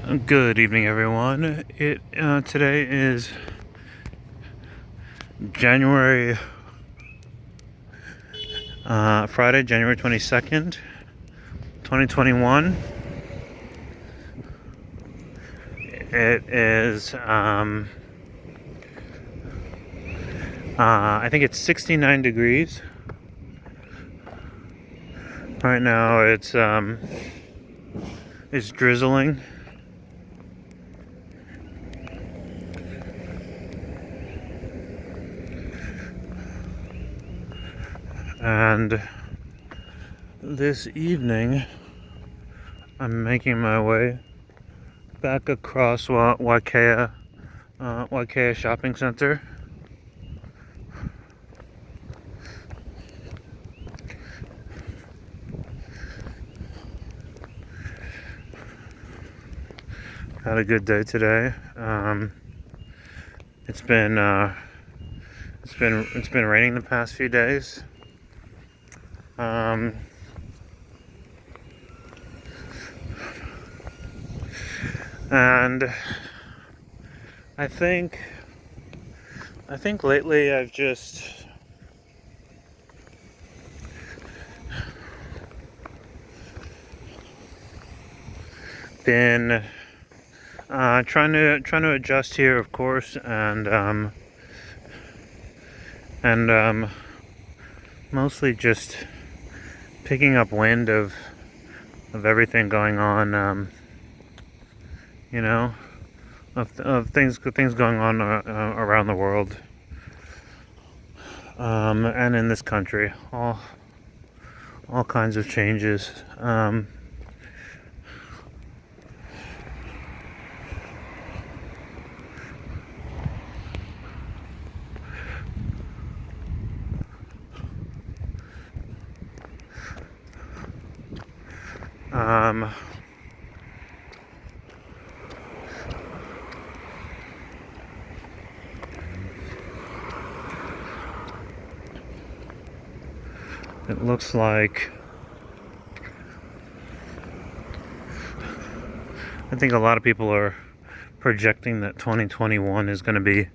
Good evening, everyone. Today is January Friday, January 22nd, 2021. It is I think it's 69 degrees right now. It's drizzling. And this evening, I'm making my way back across Waikea Shopping Center. Had a good day today. It's been raining the past few days. And I think lately I've just been trying to adjust here, of course, and mostly just picking up wind of everything going on. Of things going on around the world, and in this country, all kinds of changes. It looks like, I think a lot of people are projecting that 2021 is going to be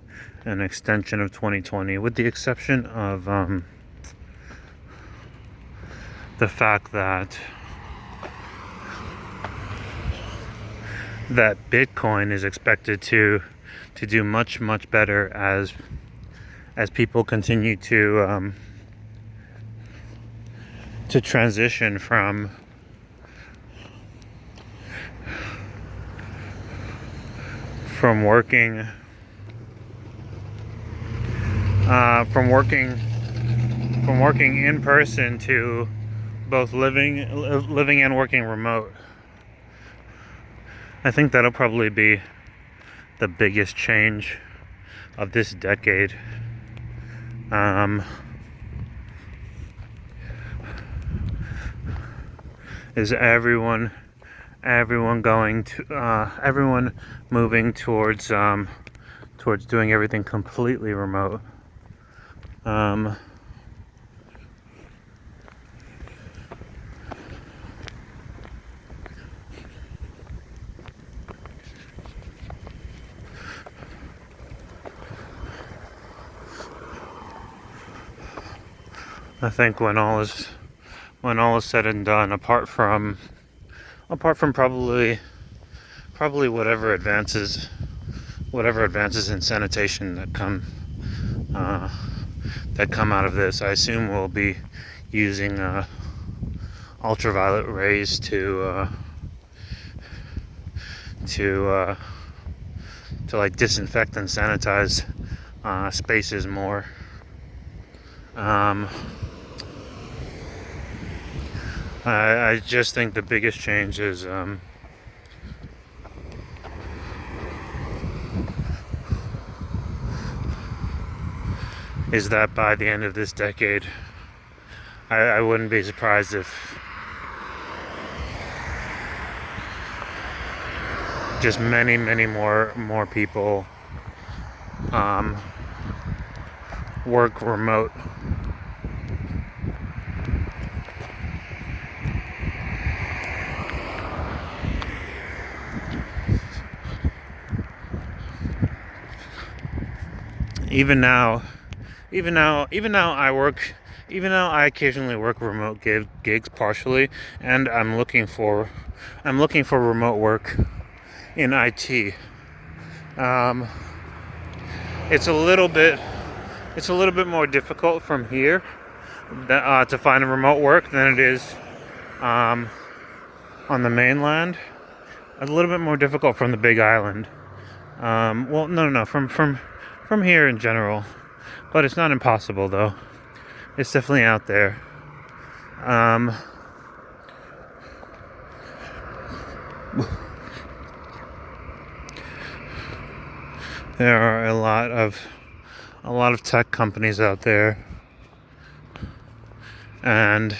an extension of 2020, with the exception of the fact that Bitcoin is expected to do much better as people continue to transition from working in person to both living and working remote. I think that'll probably be the biggest change of this decade. Is everyone moving towards doing everything completely remote. I think when all is said and done, apart from probably whatever advances in sanitation that come out of this, I assume we'll be using ultraviolet rays to like disinfect and sanitize spaces more. I just think the biggest change is that by the end of this decade, I wouldn't be surprised if just many more people work remote. even now, even now I work. Even now, I occasionally work remote gigs partially, and I'm looking for remote work in IT. Um, it's a little bit more difficult from here to find a remote work than it is on the mainland. A little bit more difficult from the Big Island. Well, no, from here in general, but it's not impossible though. It's definitely out there. There are a lot of tech companies out there, and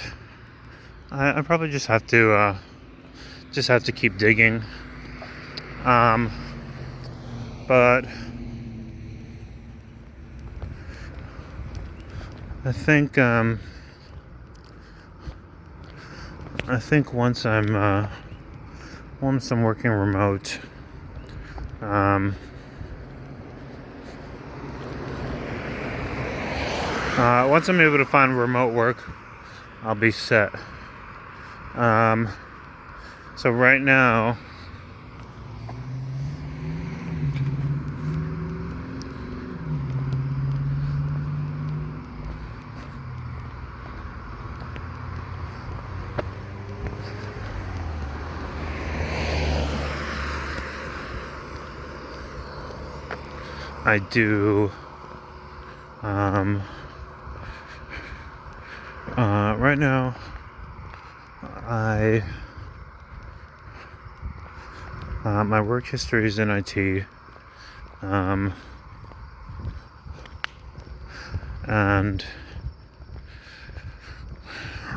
I probably just have to keep digging. But I think once I'm working remote, once I'm able to find remote work, I'll be set. So right now, I do right now my work history is in IT, and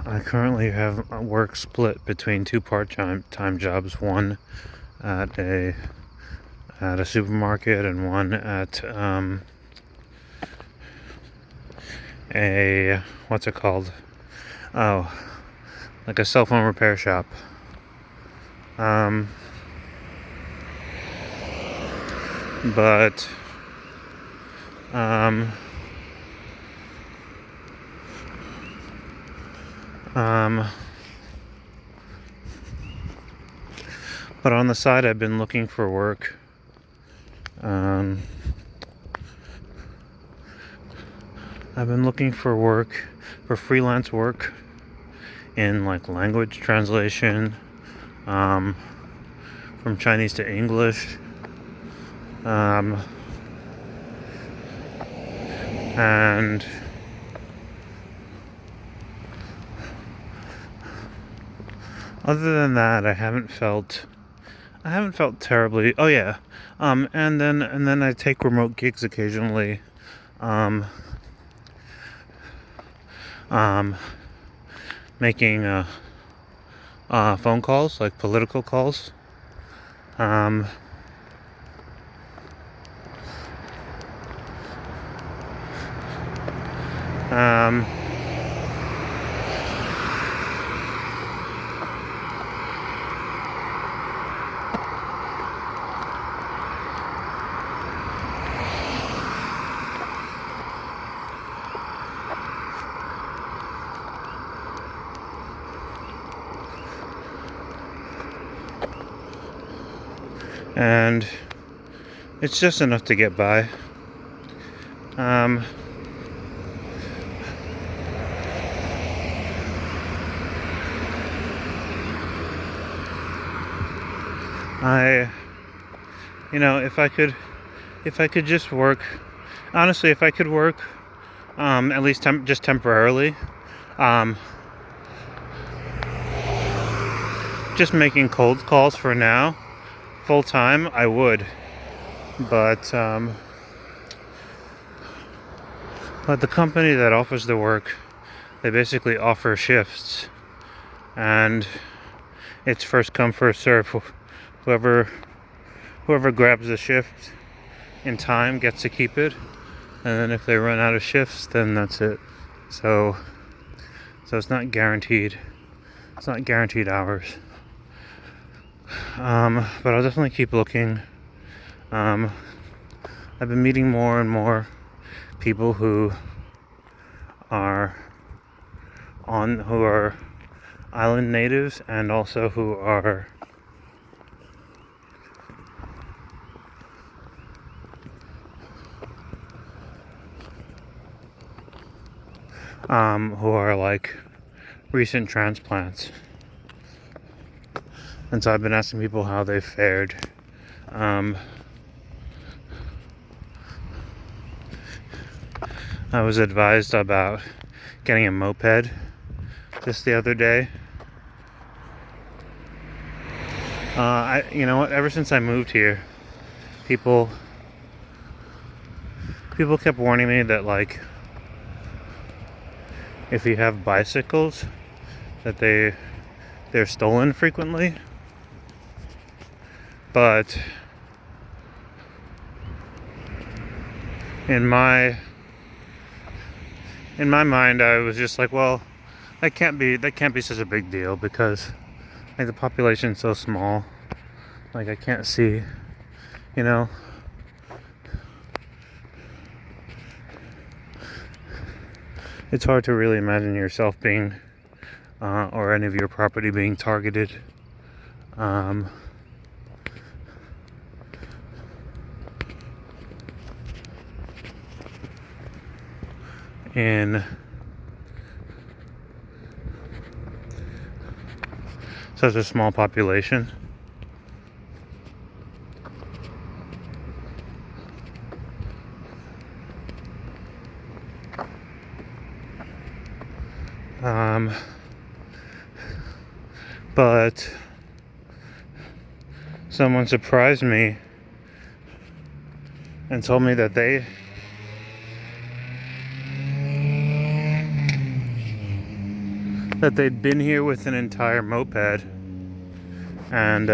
I currently have work split between two part-time jobs, one at a supermarket and one at a what's it called? Oh, like a cell phone repair shop. But on the side, I've been looking for work. I've been looking for freelance work in like language translation, from Chinese to English, and other than that, I haven't felt terribly. Oh yeah, and then I take remote gigs occasionally, making phone calls, like political calls. And it's just enough to get by. If I could just work, honestly, if I could work, at least just temporarily, just making cold calls for now, full time, I would. But the company that offers the work, they basically offer shifts, and it's first come, first serve. Whoever grabs the shift in time gets to keep it, and then if they run out of shifts, then that's it. So it's not guaranteed. It's not guaranteed hours. But I'll definitely keep looking. I've been meeting more and more people who are island natives, and also who are like recent transplants. And so I've been asking people how they fared. I was advised about getting a moped just the other day. You know what? Ever since I moved here, people kept warning me that, like, if you have bicycles, that they're stolen frequently. But in my mind, I was just like, well, that can't be such a big deal, because like the population's so small. Like, I can't see, you know. It's hard to really imagine yourself being or any of your property being targeted. In such a small population. But someone surprised me and told me that they'd been here with an entire moped, and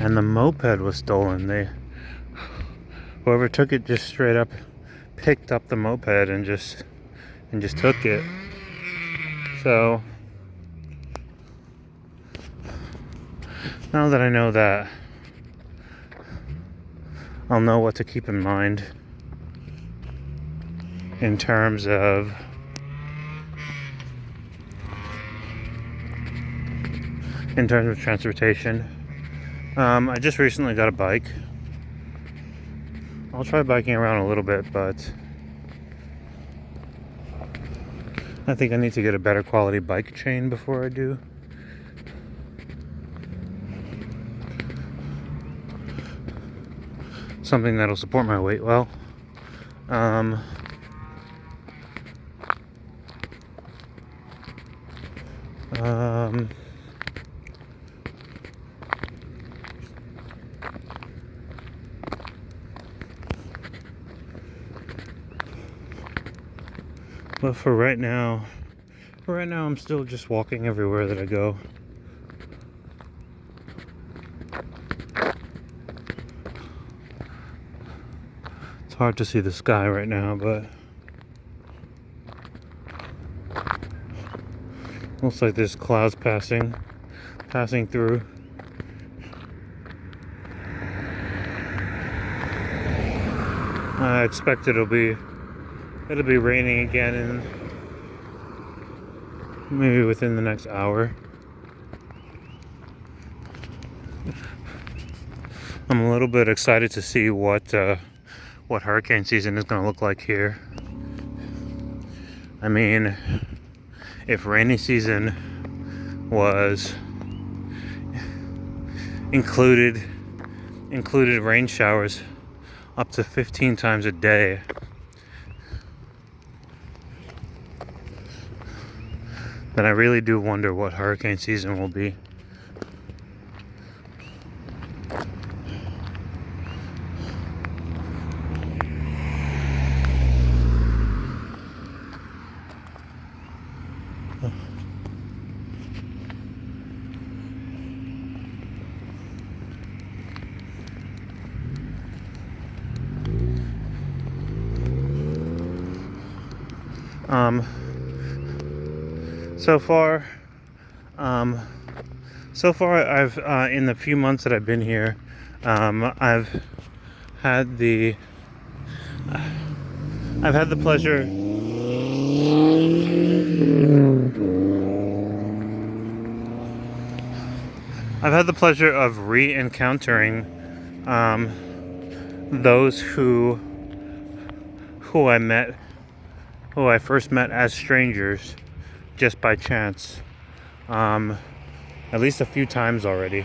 the moped was stolen. Whoever took it just straight up picked up the moped and just took it. So now that I know that, I'll know what to keep in mind in terms of transportation. I just recently got a bike. I'll try biking around a little bit, but I think I need to get a better quality bike chain before I do. Something that'll support my weight well. But for right now, I'm still just walking everywhere that I go. It's hard to see the sky right now, but looks like there's clouds passing through. I expect it'll be raining again in maybe within the next hour. I'm a little bit excited to see what hurricane season is going to look like here. I mean, if rainy season was included rain showers up to 15 times a day, then I really do wonder what hurricane season will be. So far, I've in the few months that I've been here, I've had the I've had the pleasure of re-encountering those who I first met as strangers just by chance, at least a few times already.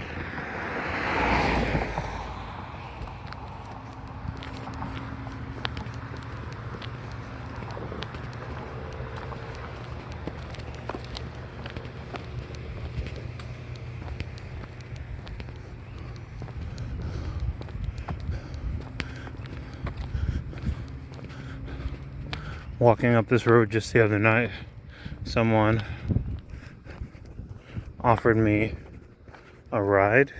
Walking up this road just the other night, someone offered me a ride,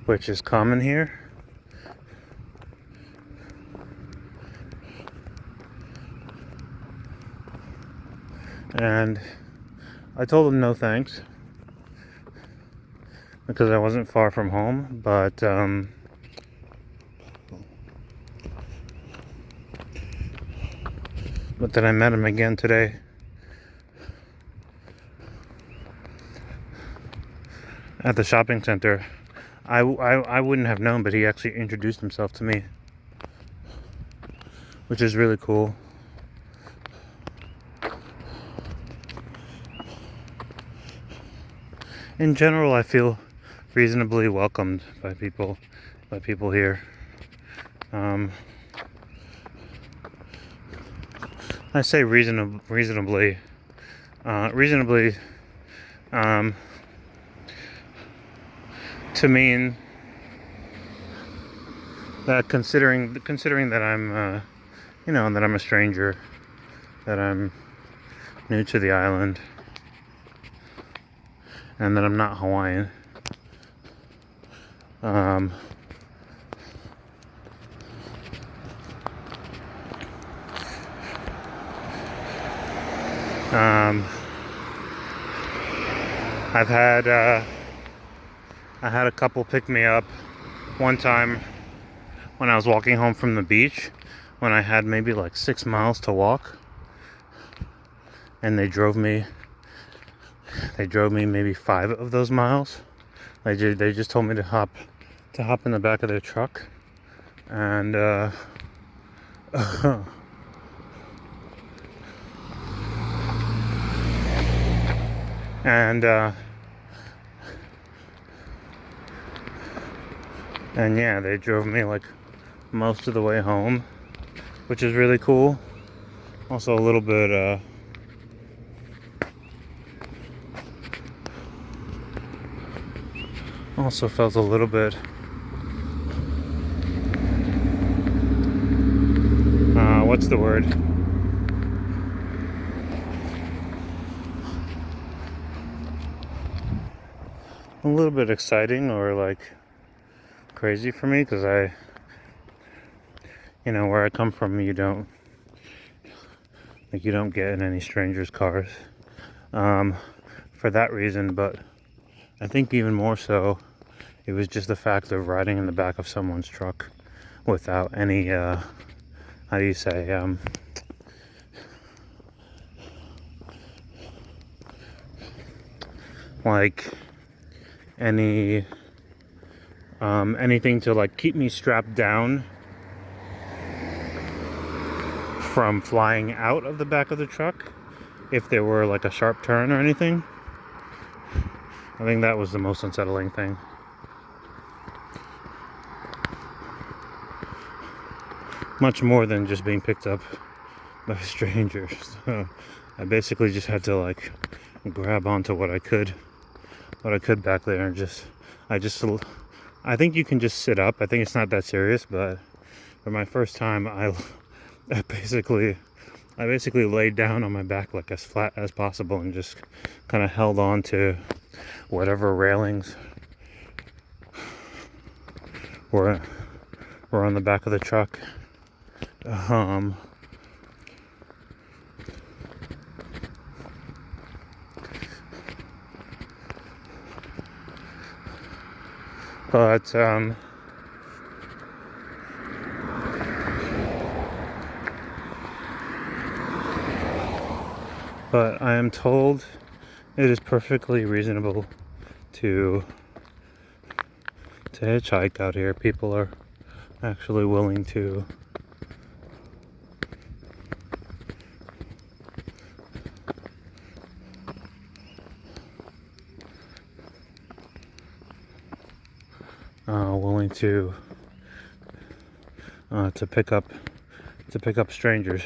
which is common here. And I told him no thanks because I wasn't far from home, but then I met him again today. At the shopping center. I wouldn't have known, but he actually introduced himself to me, which is really cool. In general, I feel reasonably welcomed by people here. I say reasonably to mean that considering that I'm that I'm a stranger, that I'm new to the island, and that I'm not Hawaiian. I had a couple pick me up one time when I was walking home from the beach, when I had maybe like 6 miles to walk, and they drove me maybe 5 of those miles. They just told me to hop in the back of their truck, and and yeah, they drove me like most of the way home, which is really cool. Also a little bit also felt a little bit what's the word? A little bit exciting, or like crazy for me, because where I come from, you don't get in any strangers' cars for that reason. But I think even more so, it was just the fact of riding in the back of someone's truck without any how do you say like anything to like keep me strapped down from flying out of the back of the truck if there were like a sharp turn or anything. I think that was the most unsettling thing. Much more than just being picked up by strangers. So I basically just had to like grab onto what I could back there, and I think you can just sit up. I think it's not that serious, but for my first time, I basically laid down on my back like as flat as possible and just kind of held on to whatever railings were on the back of the truck. But But I am told it is perfectly reasonable to hitchhike out here. People are actually willing to pick up strangers.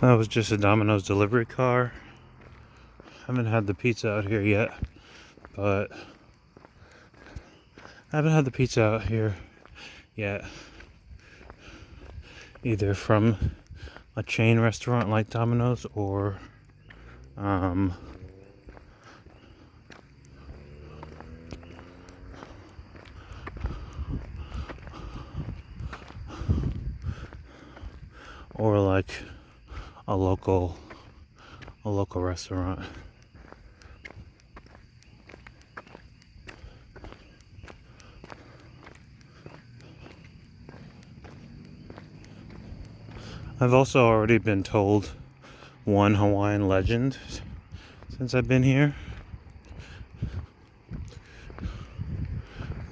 That was just a Domino's delivery car. Haven't had the pizza out here yet, but either from a chain restaurant like Domino's or like a local restaurant. I've also already been told one Hawaiian legend since I've been here,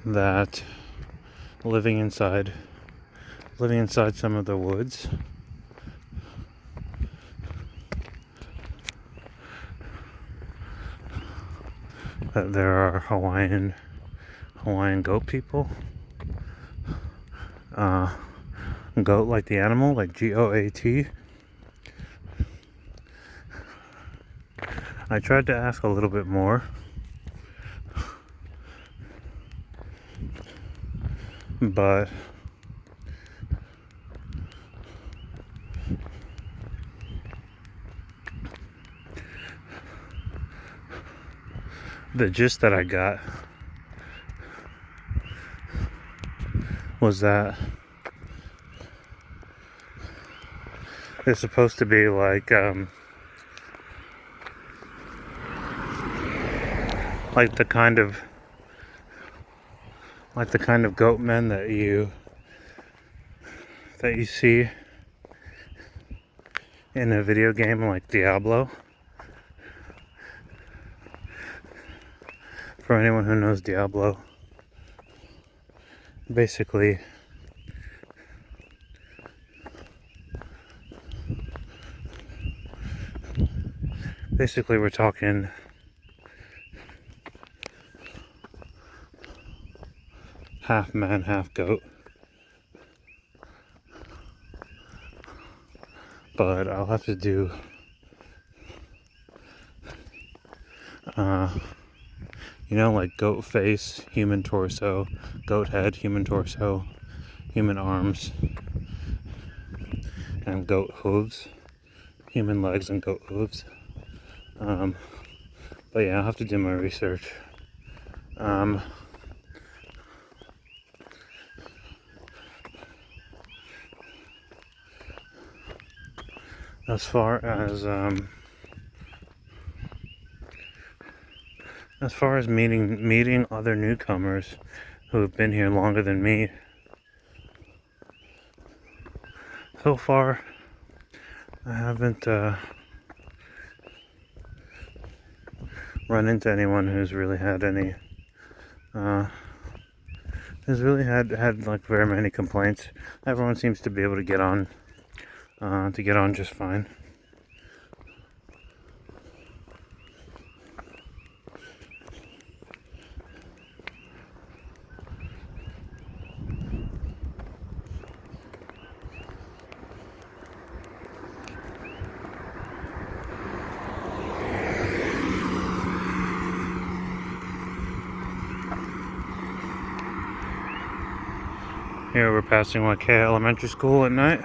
that living inside some of the woods, that there are Hawaiian goat people. Goat like the animal, like GOAT. I tried to ask a little bit more, but the gist that I got was that they're supposed to be like the kind of goat men that you see in a video game like Diablo. For anyone who knows Diablo, basically we're talking half man, half goat. But I'll have to do like goat face, human torso, goat head, human torso, human arms, and goat hooves, human legs and goat hooves. But yeah, I'll have to do my research. As far as meeting other newcomers who have been here longer than me, so far I haven't run into anyone who's really had any like very many complaints. Everyone seems to be able to get on just fine. Here we're passing Waikea Elementary School at night.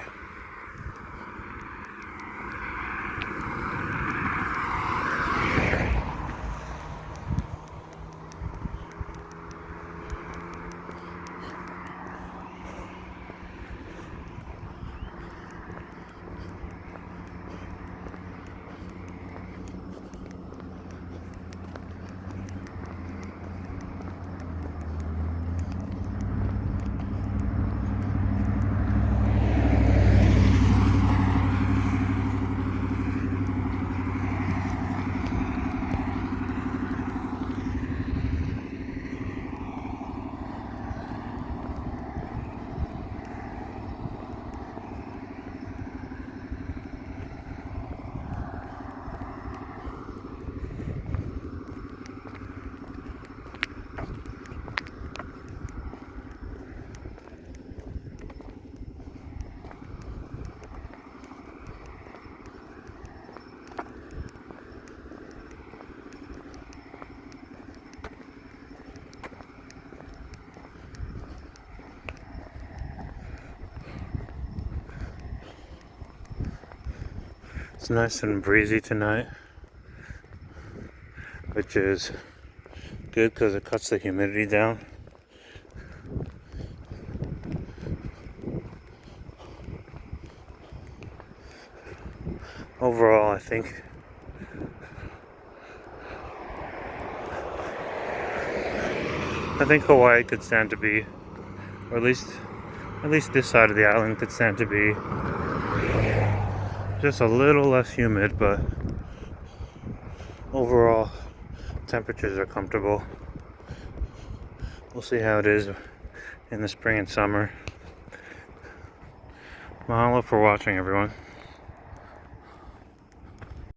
It's nice and breezy tonight, which is good because it cuts the humidity down. Overall, I think Hawaii could stand to be, or at least this side of the island could stand to be just a little less humid, but overall temperatures are comfortable. We'll see how it is in the spring and summer. Mahalo for watching, everyone.